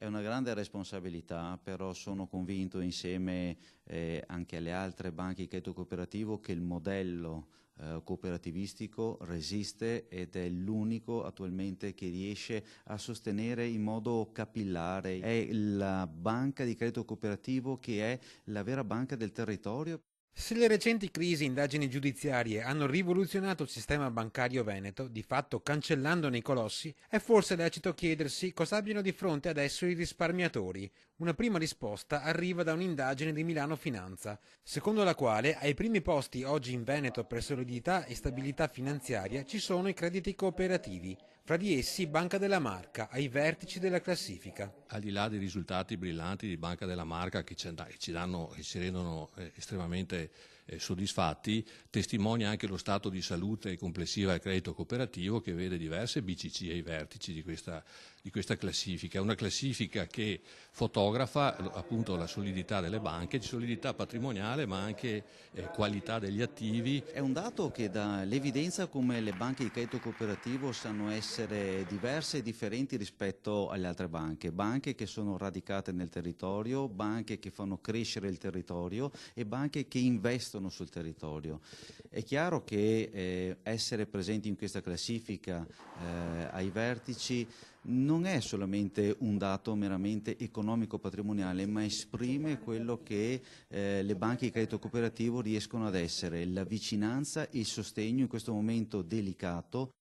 È una grande responsabilità, però sono convinto insieme anche alle altre banche di credito cooperativo che il modello cooperativistico resiste ed è l'unico attualmente che riesce a sostenere in modo capillare. È la banca di credito cooperativo che è la vera banca del territorio. Se le recenti crisi e indagini giudiziarie hanno rivoluzionato il sistema bancario veneto, di fatto cancellandone i colossi, è forse lecito chiedersi cosa abbiano di fronte adesso i risparmiatori. Una prima risposta arriva da un'indagine di Milano Finanza, secondo la quale ai primi posti oggi in Veneto per solidità e stabilità finanziaria ci sono i crediti cooperativi, fra di essi Banca della Marca, ai vertici della classifica. Al di là dei risultati brillanti di Banca della Marca che ci rendono estremamente soddisfatti, testimonia anche lo stato di salute complessiva del credito cooperativo che vede diverse BCC ai vertici di questa classifica. È una classifica che fotografa appunto la solidità delle banche, di solidità patrimoniale ma anche qualità degli attivi. È un dato che dà l'evidenza come le banche di credito cooperativo sanno essere diverse e differenti rispetto alle altre banche che sono radicate nel territorio, banche che fanno crescere il territorio e banche che investono sul territorio. È chiaro che essere presenti in questa classifica ai vertici non è solamente un dato meramente economico-patrimoniale, ma esprime quello che le banche di credito cooperativo riescono ad essere, la vicinanza e il sostegno in questo momento delicato